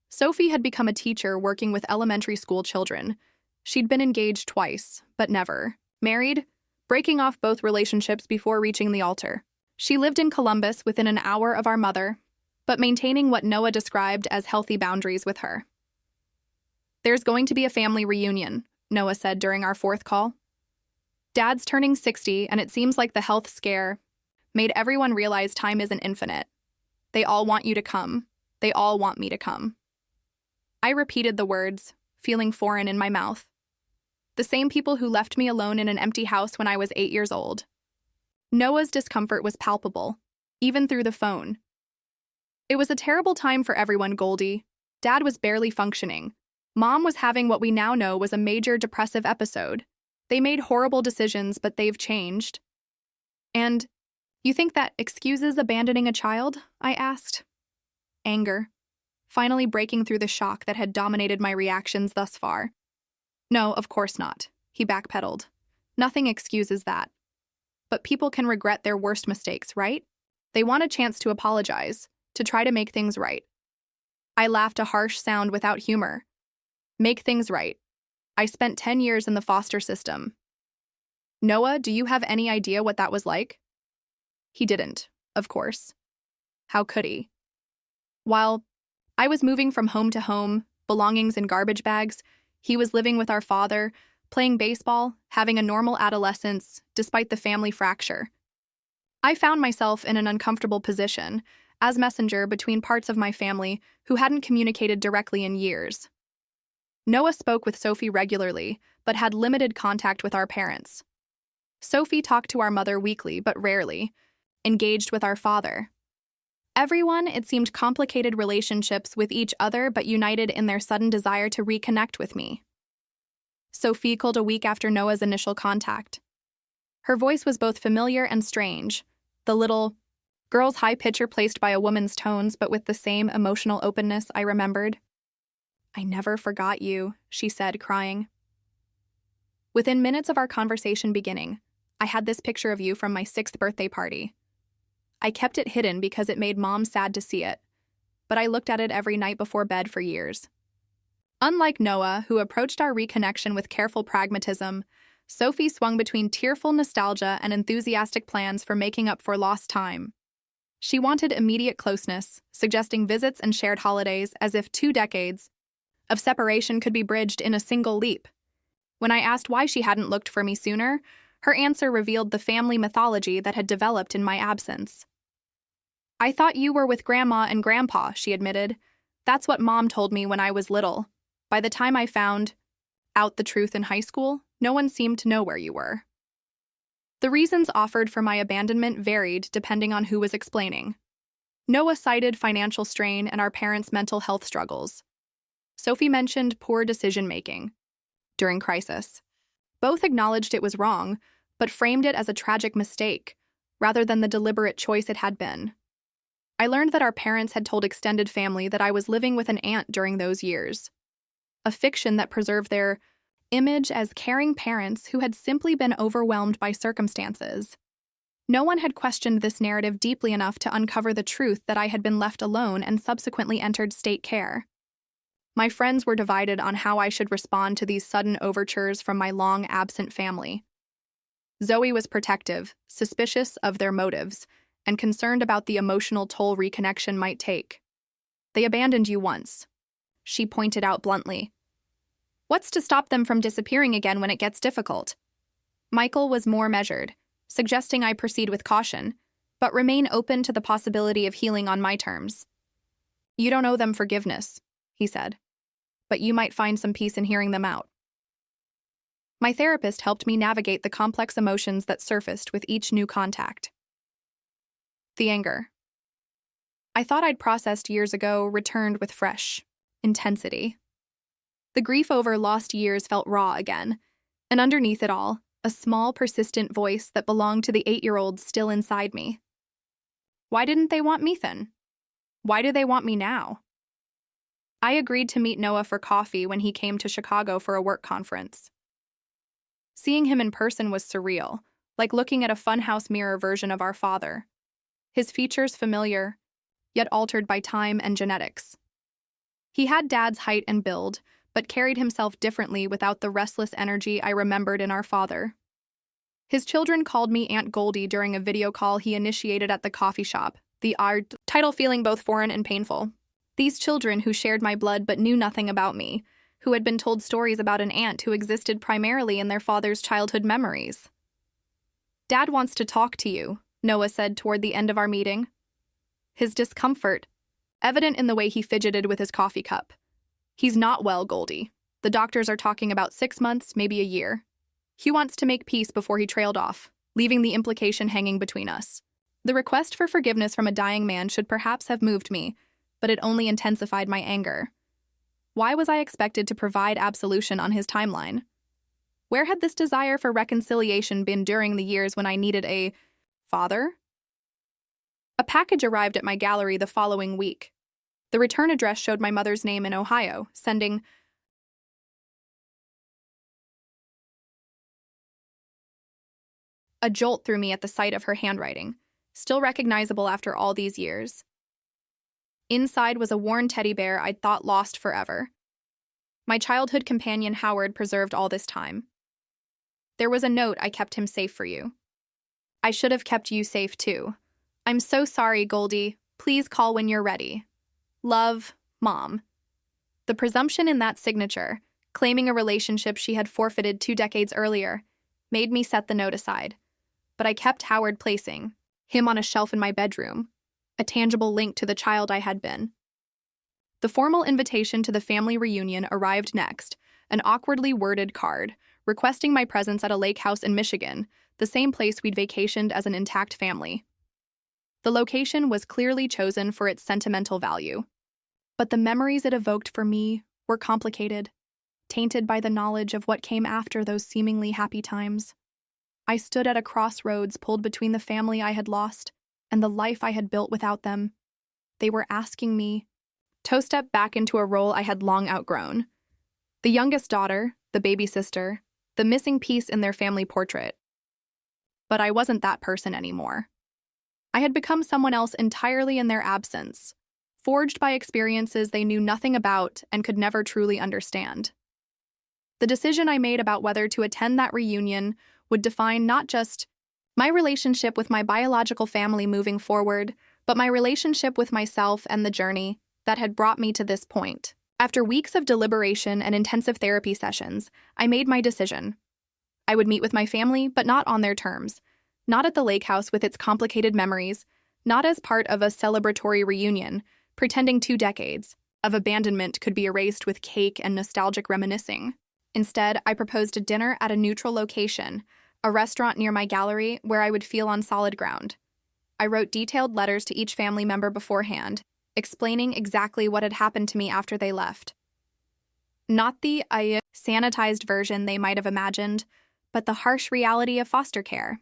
Sophie had become a teacher working with elementary school children. She'd been engaged twice, but never married, breaking off both relationships before reaching the altar. She lived in Columbus within an hour of our mother, but maintaining what Noah described as healthy boundaries with her. "There's going to be a family reunion," Noah said during our fourth call. "Dad's turning 60, and it seems like the health scare made everyone realize time isn't infinite. They all want you to come. They all want me to come." I repeated the words, feeling foreign in my mouth. The same people who left me alone in an empty house when I was 8 years old. Noah's discomfort was palpable, even through the phone. "It was a terrible time for everyone, Goldie. Dad was barely functioning. Mom was having what we now know was a major depressive episode. They made horrible decisions, but they've changed." "And you think that excuses abandoning a child?" I asked. Anger, finally breaking through the shock that had dominated my reactions thus far. "No, of course not," he backpedaled. "Nothing excuses that. But people can regret their worst mistakes, right? They want a chance to apologize, to try to make things right." I laughed, a harsh sound without humor. "Make things right. I spent 10 years in the foster system." "Noah, do you have any idea what that was like?" He didn't, of course. How could he? While I was moving from home to home, belongings in garbage bags, he was living with our father, playing baseball, having a normal adolescence, despite the family fracture. I found myself in an uncomfortable position, as messenger between parts of my family who hadn't communicated directly in years. Noah spoke with Sophie regularly, but had limited contact with our parents. Sophie talked to our mother weekly, but rarely, engaged with our father. Everyone, it seemed, complicated relationships with each other, but united in their sudden desire to reconnect with me. Sophie called a week after Noah's initial contact. Her voice was both familiar and strange, the little girl's high pitch replaced by a woman's tones, but with the same emotional openness I remembered. "I never forgot you," she said, crying. Within minutes of our conversation beginning, I had this picture of you from my 6th birthday party. I kept it hidden because it made Mom sad to see it, but I looked at it every night before bed for years. Unlike Noah, who approached our reconnection with careful pragmatism, Sophie swung between tearful nostalgia and enthusiastic plans for making up for lost time. She wanted immediate closeness, suggesting visits and shared holidays as if 2 decades of separation could be bridged in a single leap. When I asked why she hadn't looked for me sooner, her answer revealed the family mythology that had developed in my absence. "I thought you were with Grandma and Grandpa," she admitted. "That's what Mom told me when I was little. By the time I found out the truth in high school, no one seemed to know where you were." The reasons offered for my abandonment varied depending on who was explaining. Noah cited financial strain and our parents' mental health struggles. Sophie mentioned poor decision-making during crisis. Both acknowledged it was wrong, but framed it as a tragic mistake, rather than the deliberate choice it had been. I learned that our parents had told extended family that I was living with an aunt during those years, a fiction that preserved their image as caring parents who had simply been overwhelmed by circumstances. No one had questioned this narrative deeply enough to uncover the truth that I had been left alone and subsequently entered state care. My friends were divided on how I should respond to these sudden overtures from my long-absent family. Zoe was protective, suspicious of their motives, and concerned about the emotional toll reconnection might take. "They abandoned you once," she pointed out bluntly. "What's to stop them from disappearing again when it gets difficult?" Michael was more measured, suggesting I proceed with caution, but remain open to the possibility of healing on my terms. "You don't owe them forgiveness," he said, "but you might find some peace in hearing them out." My therapist helped me navigate the complex emotions that surfaced with each new contact. The anger I thought I'd processed years ago returned with fresh intensity. The grief over lost years felt raw again, and underneath it all, a small, persistent voice that belonged to the 8-year-old still inside me. Why didn't they want me then? Why do they want me now? I agreed to meet Noah for coffee when he came to Chicago for a work conference. Seeing him in person was surreal, like looking at a funhouse mirror version of our father. His features familiar, yet altered by time and genetics. He had Dad's height and build, but carried himself differently without the restless energy I remembered in our father. His children called me Aunt Goldie during a video call he initiated at the coffee shop, the art title feeling both foreign and painful. These children who shared my blood but knew nothing about me, who had been told stories about an aunt who existed primarily in their father's childhood memories. "Dad wants to talk to you," Noah said toward the end of our meeting. His discomfort, evident in the way he fidgeted with his coffee cup. "He's not well, Goldie. The doctors are talking about 6 months, maybe a year." He wants to make peace before he trailed off, leaving the implication hanging between us. The request for forgiveness from a dying man should perhaps have moved me, but it only intensified my anger. Why was I expected to provide absolution on his timeline? Where had this desire for reconciliation been during the years when I needed a father? A package arrived at my gallery the following week. The return address showed my mother's name in Ohio, sending a jolt through me at the sight of her handwriting, still recognizable after all these years. Inside was a worn teddy bear I'd thought lost forever. My childhood companion Howard preserved all this time. There was a note: "I kept him safe for you. I should have kept you safe too. I'm so sorry, Goldie. Please call when you're ready. Love, Mom." The presumption in that signature, claiming a relationship she had forfeited 2 decades earlier, made me set the note aside. But I kept Howard, placing him on a shelf in my bedroom, a tangible link to the child I had been. The formal invitation to the family reunion arrived next, an awkwardly worded card, requesting my presence at a lake house in Michigan, the same place we'd vacationed as an intact family. The location was clearly chosen for its sentimental value, but the memories it evoked for me were complicated, tainted by the knowledge of what came after those seemingly happy times. I stood at a crossroads, pulled between the family I had lost and the life I had built without them. They were asking me to step back into a role I had long outgrown. The youngest daughter, the baby sister, the missing piece in their family portrait. But I wasn't that person anymore. I had become someone else entirely in their absence, forged by experiences they knew nothing about and could never truly understand. The decision I made about whether to attend that reunion would define not just my relationship with my biological family moving forward, but my relationship with myself and the journey that had brought me to this point. After weeks of deliberation and intensive therapy sessions, I made my decision. I would meet with my family, but not on their terms, not at the lake house with its complicated memories, not as part of a celebratory reunion, pretending 2 decades of abandonment could be erased with cake and nostalgic reminiscing. Instead, I proposed a dinner at a neutral location, a restaurant near my gallery where I would feel on solid ground. I wrote detailed letters to each family member beforehand, explaining exactly what had happened to me after they left. Not the sanitized version they might have imagined, but the harsh reality of foster care.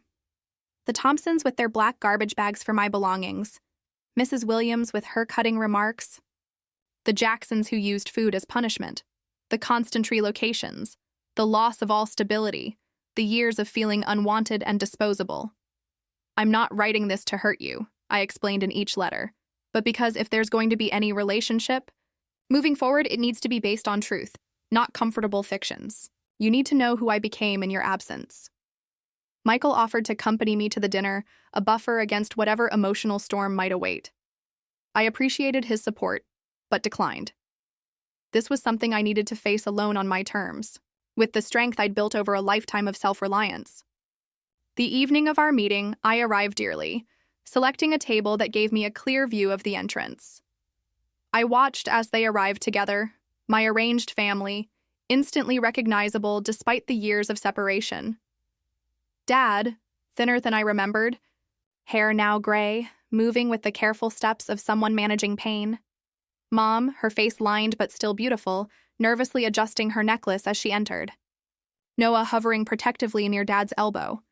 The Thompsons with their black garbage bags for my belongings, Mrs. Williams with her cutting remarks, the Jacksons who used food as punishment, the constant relocations, the loss of all stability, the years of feeling unwanted and disposable. "I'm not writing this to hurt you," I explained in each letter, "but because if there's going to be any relationship, moving forward it needs to be based on truth, not comfortable fictions. You need to know who I became in your absence." Michael offered to accompany me to the dinner, a buffer against whatever emotional storm might await. I appreciated his support, but declined. This was something I needed to face alone on my terms, with the strength I'd built over a lifetime of self-reliance. The evening of our meeting, I arrived early, selecting a table that gave me a clear view of the entrance. I watched as they arrived together, my arranged family, instantly recognizable despite the years of separation. Dad, thinner than I remembered, hair now gray, moving with the careful steps of someone managing pain. Mom, her face lined but still beautiful, nervously adjusting her necklace as she entered. Noah hovering protectively near Dad's elbow.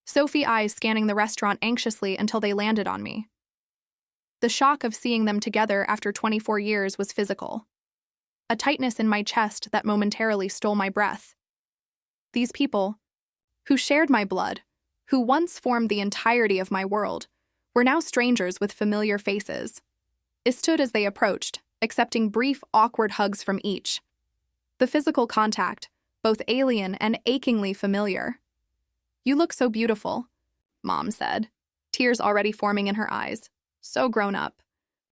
Sophie eyes scanning the restaurant anxiously until they landed on me. The shock of seeing them together after 24 years was physical. A tightness in my chest that momentarily stole my breath. These people, who shared my blood, who once formed the entirety of my world, were now strangers with familiar faces. I stood as they approached, accepting brief, awkward hugs from each. The physical contact, both alien and achingly familiar. You look so beautiful, Mom said, tears already forming in her eyes. So grown up.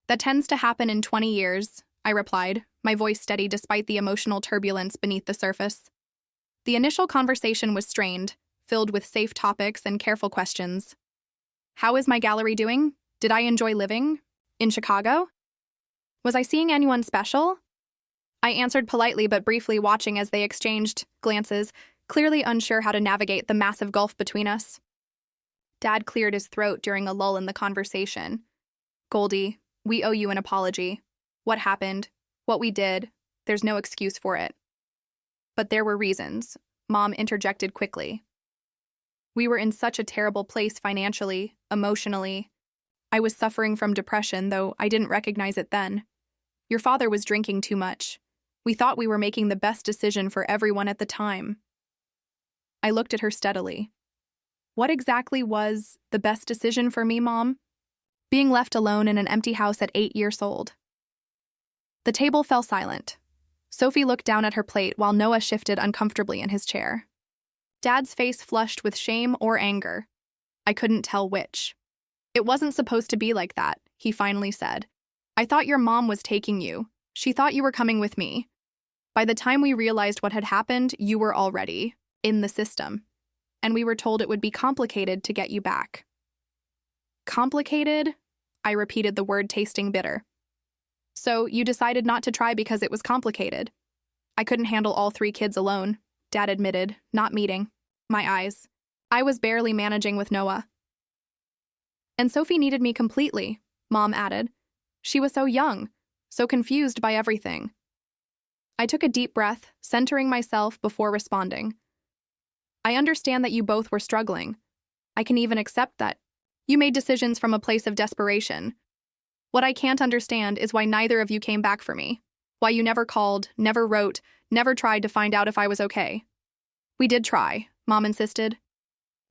That tends to happen in 20 years, I replied, my voice steady despite the emotional turbulence beneath the surface. The initial conversation was strained, filled with safe topics and careful questions. How is my gallery doing? Did I enjoy living? In Chicago? Was I seeing anyone special? I answered politely but briefly, watching as they exchanged glances, clearly unsure how to navigate the massive gulf between us. Dad cleared his throat during a lull in the conversation. Goldie, we owe you an apology. What happened, what we did, there's no excuse for it. But there were reasons, Mom interjected quickly. We were in such a terrible place financially, emotionally. I was suffering from depression, though I didn't recognize it then. Your father was drinking too much. We thought we were making the best decision for everyone at the time. I looked at her steadily. What exactly was the best decision for me, Mom? Being left alone in an empty house at 8 years old. The table fell silent. Sophie looked down at her plate while Noah shifted uncomfortably in his chair. Dad's face flushed with shame or anger. I couldn't tell which. It wasn't supposed to be like that, he finally said. I thought your mom was taking you. She thought you were coming with me. By the time we realized what had happened, you were already in the system, and we were told it would be complicated to get you back. Complicated? I repeated the word, tasting bitter. So you decided not to try because it was complicated. I couldn't handle all 3 kids alone, Dad admitted, not meeting my eyes. I was barely managing with Noah. And Sophie needed me completely, Mom added. She was so young, so confused by everything. I took a deep breath, centering myself before responding. I understand that you both were struggling. I can even accept that. You made decisions from a place of desperation. What I can't understand is why neither of you came back for me. Why you never called, never wrote, never tried to find out if I was okay. We did try, Mom insisted.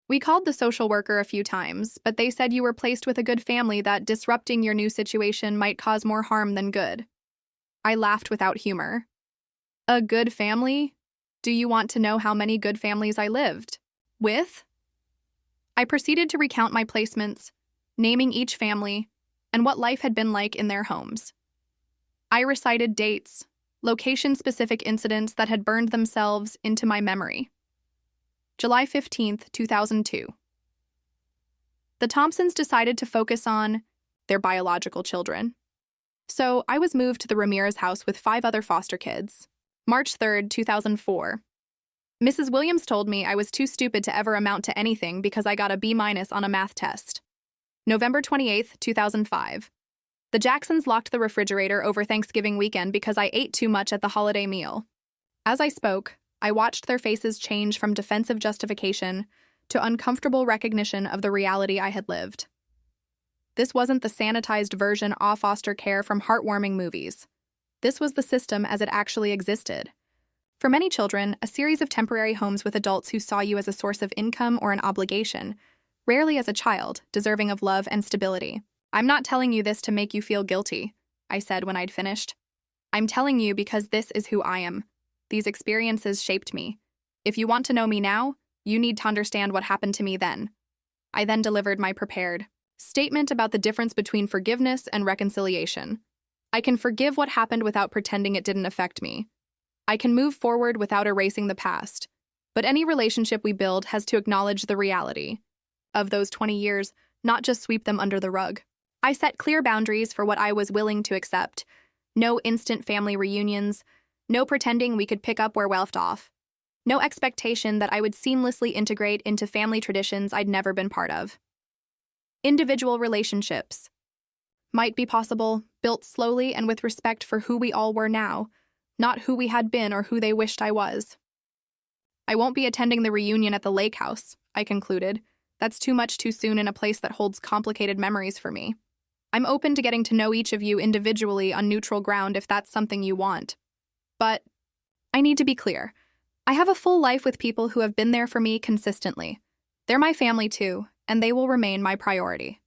We called the social worker a few times, but they said you were placed with a good family, that disrupting your new situation might cause more harm than good. I laughed without humor. A good family? Do you want to know how many good families I lived with? I proceeded to recount my placements, naming each family, and what life had been like in their homes. I recited dates, location-specific incidents that had burned themselves into my memory. July 15th, 2002. The Thompsons decided to focus on their biological children. So I was moved to the Ramirez house with 5 other foster kids. March 3rd, 2004. Mrs. Williams told me I was too stupid to ever amount to anything because I got a B- on a math test. November 28th, 2005. The Jacksons locked the refrigerator over Thanksgiving weekend because I ate too much at the holiday meal. As I spoke, I watched their faces change from defensive justification to uncomfortable recognition of the reality I had lived. This wasn't the sanitized version of foster care from heartwarming movies. This was the system as it actually existed. For many children, a series of temporary homes with adults who saw you as a source of income or an obligation, rarely as a child, deserving of love and stability. I'm not telling you this to make you feel guilty, I said when I'd finished. I'm telling you because this is who I am. These experiences shaped me. If you want to know me now, you need to understand what happened to me then. I then delivered my prepared statement about the difference between forgiveness and reconciliation. I can forgive what happened without pretending it didn't affect me. I can move forward without erasing the past. But any relationship we build has to acknowledge the reality of those 20 years, not just sweep them under the rug. I set clear boundaries for what I was willing to accept. No instant family reunions. No pretending we could pick up where we left off. No expectation that I would seamlessly integrate into family traditions I'd never been part of. Individual relationships might be possible, built slowly and with respect for who we all were now, not who we had been or who they wished I was. I won't be attending the reunion at the lake house, I concluded. That's too much too soon in a place that holds complicated memories for me. I'm open to getting to know each of you individually on neutral ground if that's something you want. But I need to be clear. I have a full life with people who have been there for me consistently. They're my family too, and they will remain my priority.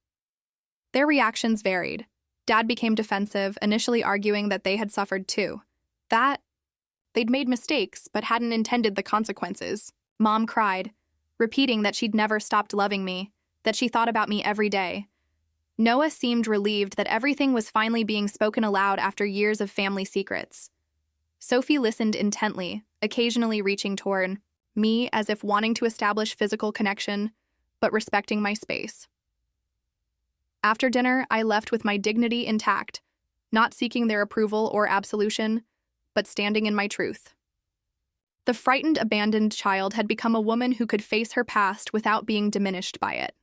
Their reactions varied. Dad became defensive, initially arguing that they had suffered too. That they'd made mistakes but hadn't intended the consequences. Mom cried, repeating that she'd never stopped loving me, that she thought about me every day. Noah seemed relieved that everything was finally being spoken aloud after years of family secrets. Sophie listened intently, occasionally reaching toward me as if wanting to establish physical connection, but respecting my space. After dinner, I left with my dignity intact, not seeking their approval or absolution, but standing in my truth. The frightened, abandoned child had become a woman who could face her past without being diminished by it.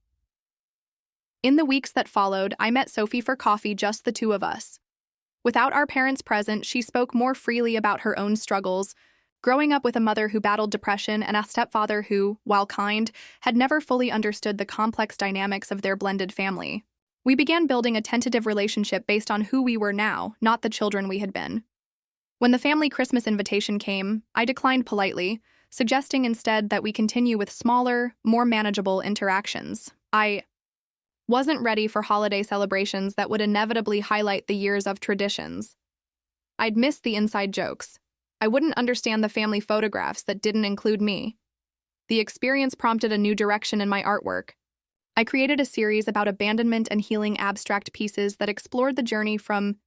In the weeks that followed, I met Sophie for coffee, just the two of us. Without our parents present, she spoke more freely about her own struggles, growing up with a mother who battled depression and a stepfather who, while kind, had never fully understood the complex dynamics of their blended family. We began building a tentative relationship based on who we were now, not the children we had been. When the family Christmas invitation came, I declined politely, suggesting instead that we continue with smaller, more manageable interactions. I wasn't ready for holiday celebrations that would inevitably highlight the years of traditions. I'd miss the inside jokes. I wouldn't understand the family photographs that didn't include me. The experience prompted a new direction in my artwork. I created a series about abandonment and healing abstract pieces that explored the journey from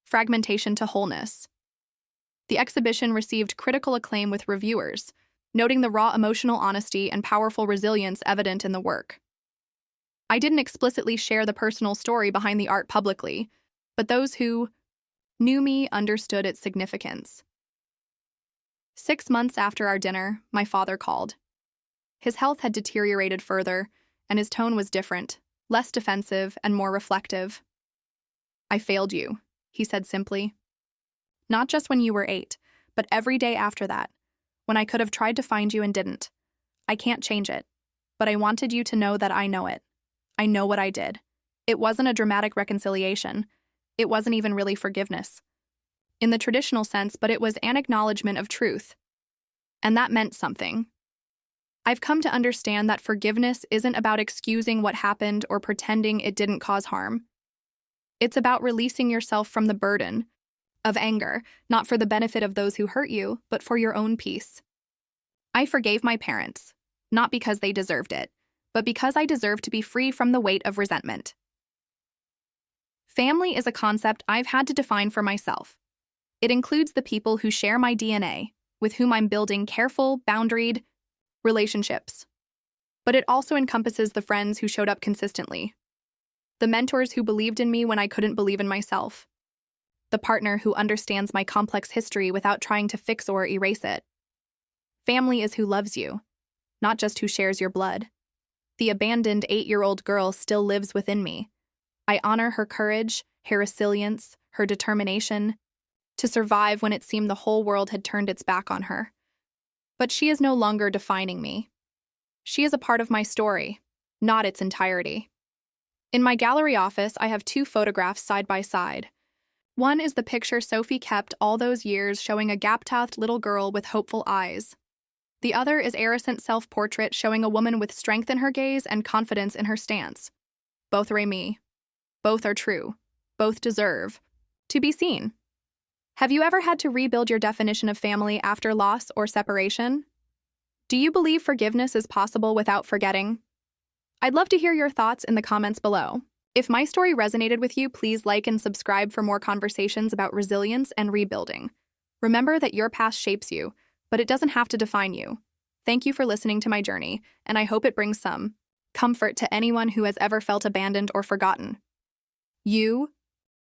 fragmentation to wholeness. The exhibition received critical acclaim with reviewers, noting the raw emotional honesty and powerful resilience evident in the work. I didn't explicitly share the personal story behind the art publicly, but those who knew me understood its significance. 6 months after our dinner, my father called. His health had deteriorated further, and his tone was different, less defensive and more reflective. "I failed you," he said simply. "Not just when you were 8, but every day after that, when I could have tried to find you and didn't. I can't change it, but I wanted you to know that I know it. I know what I did. It wasn't a dramatic reconciliation. It wasn't even really forgiveness, in the traditional sense, but it was an acknowledgement of truth. And that meant something. I've come to understand that forgiveness isn't about excusing what happened or pretending it didn't cause harm. It's about releasing yourself from the burden of anger, not for the benefit of those who hurt you, but for your own peace. I forgave my parents, not because they deserved it, but because I deserved to be free from the weight of resentment." Family is a concept I've had to define for myself. It includes the people who share my DNA, with whom I'm building careful, boundaried relationships. But it also encompasses the friends who showed up consistently, the mentors who believed in me when I couldn't believe in myself, the partner who understands my complex history without trying to fix or erase it. Family is who loves you, not just who shares your blood. The abandoned 8-year-old girl still lives within me. I honor her courage, her resilience, her determination to survive when it seemed the whole world had turned its back on her. But she is no longer defining me. She is a part of my story, not its entirety. In my gallery office, I have 2 photographs side by side. One is the picture Sophie kept all those years, showing a gap-toothed little girl with hopeful eyes. The other is Arisant's self-portrait, showing a woman with strength in her gaze and confidence in her stance. Both are me. Both are true. Both deserve to be seen. Have you ever had to rebuild your definition of family after loss or separation? Do you believe forgiveness is possible without forgetting? I'd love to hear your thoughts in the comments below. If my story resonated with you, please like and subscribe for more conversations about resilience and rebuilding. Remember that your past shapes you, but it doesn't have to define you. Thank you for listening to my journey, and I hope it brings some comfort to anyone who has ever felt abandoned or forgotten. You